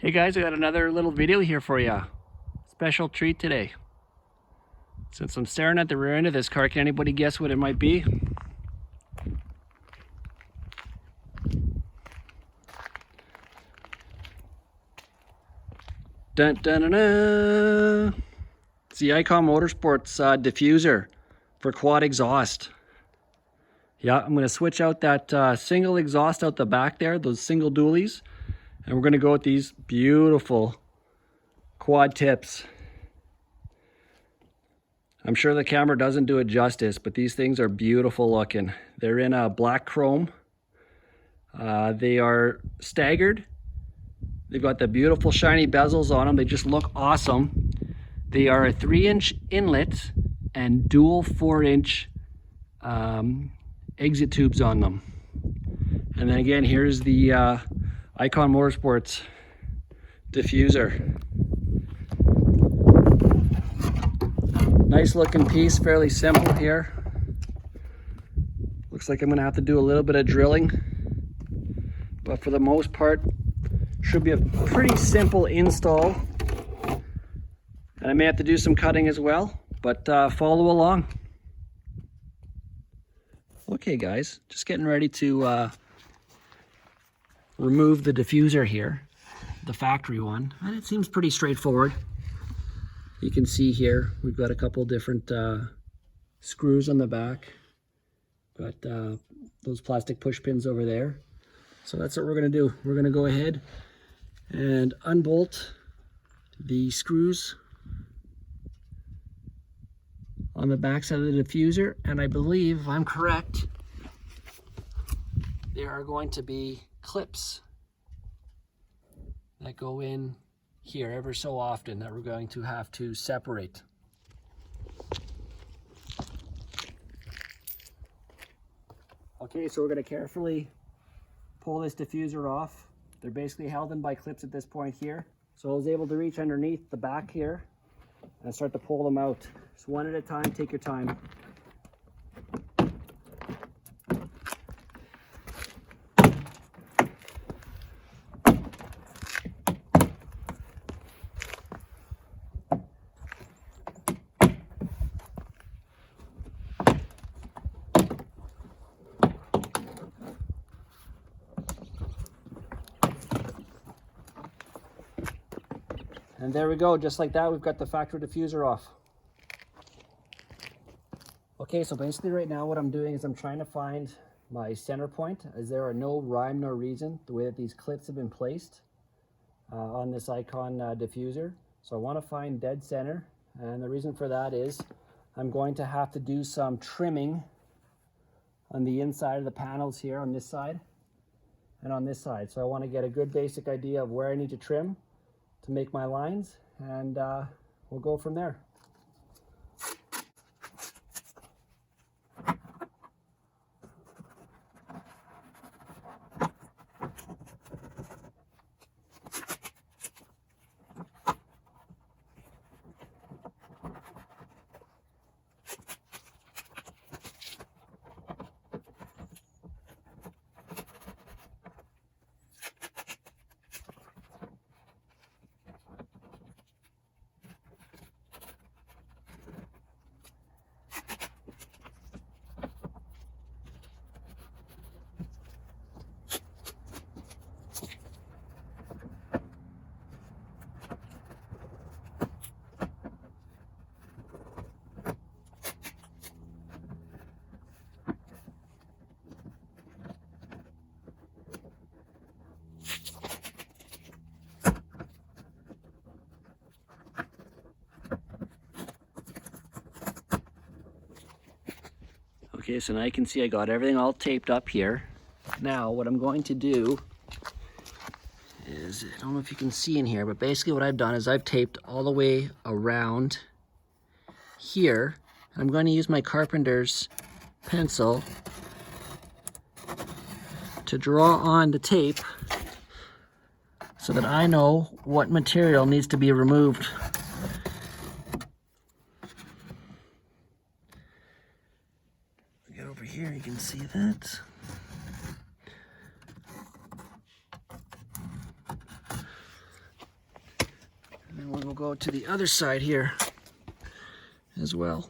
Hey guys, I got another little video here for you. Special treat today. Since I'm staring at the rear end of this car, can anybody guess what it might be? Dun dun dun dun! It's the Ikon Motorsports diffuser for quad exhaust. Yeah, I'm going to switch out that single exhaust out the back there, those single dualies, and we're going to go with these beautiful quad tips. I'm sure the camera doesn't do it justice, but these things are beautiful looking. They're in a black chrome. They are staggered. They've got the beautiful shiny bezels on them. They just look awesome. They are a 3-inch inlet and dual 4-inch exit tubes on them. And then again, here's the Ikon Motorsports diffuser. Nice looking piece, fairly simple here. Looks like I'm gonna have to do a little bit of drilling, but for the most part, should be a pretty simple install. And I may have to do some cutting as well, but follow along. Okay guys, just getting ready to remove the diffuser here, the factory one, and it seems pretty straightforward. You can see here, we've got a couple different screws on the back. Got those plastic push pins over there. So that's what we're gonna do. We're gonna go ahead and unbolt the screws on the back side of the diffuser. And I believe, if I'm correct, there are going to be clips that go in here ever so often that we're going to have to separate. Okay, so we're going to carefully pull this diffuser off. They're basically held in by clips at this point here. So I was able to reach underneath the back here and start to pull them out. Just one at a time, take your time. And there we go, just like that, we've got the factory diffuser off. Okay, so basically right now what I'm doing is I'm trying to find my center point, as there are no rhyme nor reason the way that these clips have been placed on this Ikon diffuser. So I want to find dead center, and the reason for that is I'm going to have to do some trimming on the inside of the panels here on this side and on this side. So I want to get a good basic idea of where I need to trim to make my lines, and we'll go from there. Okay, so now you can see I got everything all taped up here. Now what I'm going to do is, I don't know if you can see in here, but basically what I've done is I've taped all the way around here. I'm going to use my carpenter's pencil to draw on the tape so that I know what material needs to be removed. Get over here, you can see that. we'll go to the other side here as well.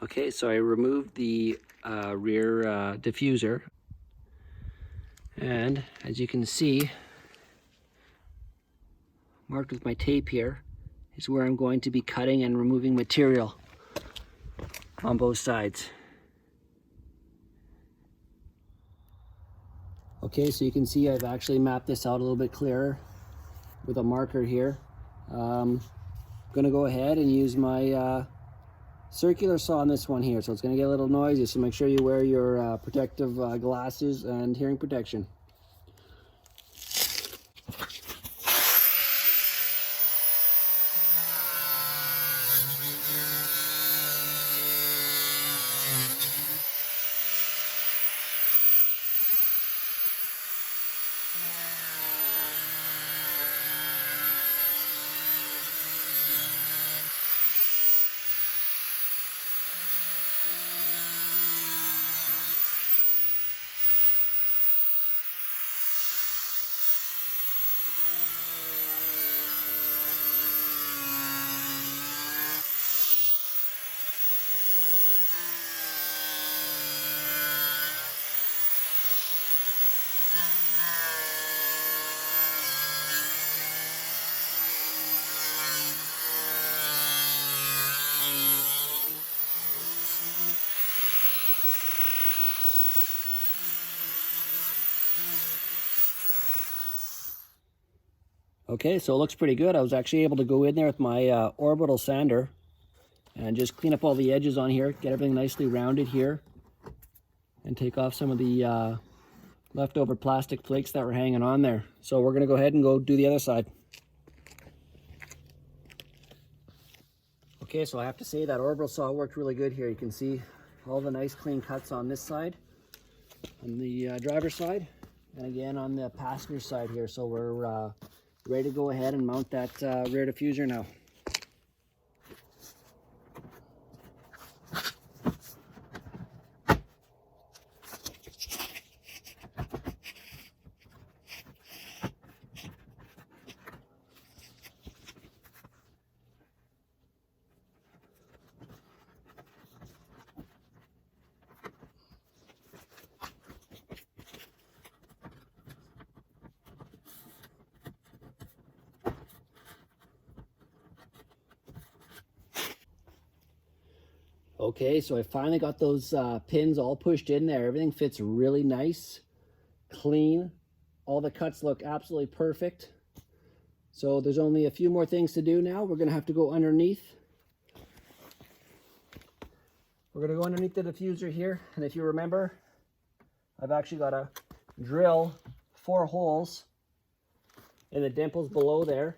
Okay, so I removed the rear diffuser, and as you can see, marked with my tape here is where I'm going to be cutting and removing material on both sides. Okay, so you can see I've actually mapped this out a little bit clearer with a marker here. I'm gonna go ahead and use my circular saw on this one here, so it's going to get a little noisy, so make sure you wear your protective glasses and hearing protection. Okay, so it looks pretty good. I was actually able to go in there with my orbital sander and just clean up all the edges on here, get everything nicely rounded here, and take off some of the leftover plastic flakes that were hanging on there. So we're gonna go ahead and go do the other side. Okay, so I have to say that orbital saw worked really good here. You can see all the nice clean cuts on this side, on the driver's side, and again on the passenger side here. So we're ready to go ahead and mount that rear diffuser now. Okay, so I finally got those pins all pushed in there. Everything fits really nice, clean. All the cuts look absolutely perfect. So there's only a few more things to do now. We're gonna have to go underneath. We're gonna go underneath the diffuser here. And if you remember, I've actually got to drill 4 holes in the dimples below there.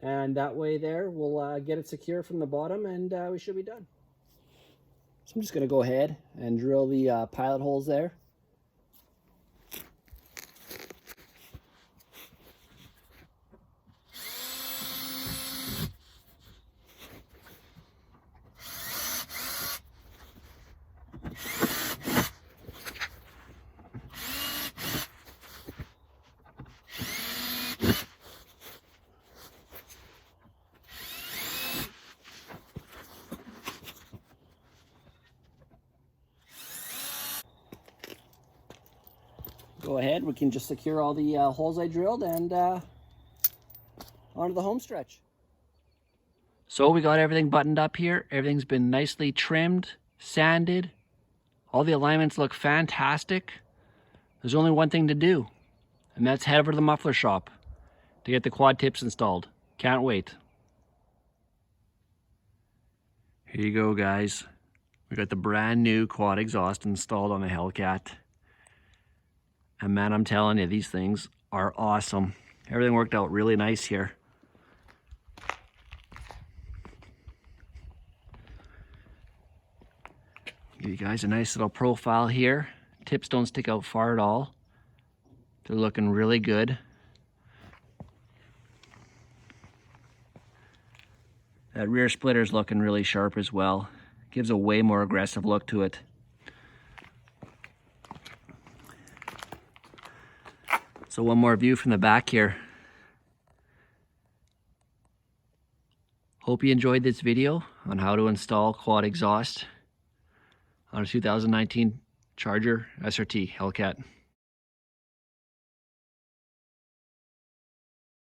And that way there, we'll get it secure from the bottom, and we should be done. So I'm just going to go ahead and drill the pilot holes there. Go ahead, we can just secure all the holes I drilled and onto the home stretch. So we got everything buttoned up here. Everything's been nicely trimmed, sanded. All the alignments look fantastic. There's only one thing to do, and that's head over to the muffler shop to get the quad tips installed. Can't wait. Here you go, guys. We got the brand new quad exhaust installed on the Hellcat. And man, I'm telling you, these things are awesome. Everything worked out really nice here. Give you guys a nice little profile here. Tips don't stick out far at all. They're looking really good. That rear splitter's looking really sharp as well. Gives a way more aggressive look to it. So one more view from the back here. Hope you enjoyed this video on how to install quad exhaust on a 2019 Charger SRT Hellcat.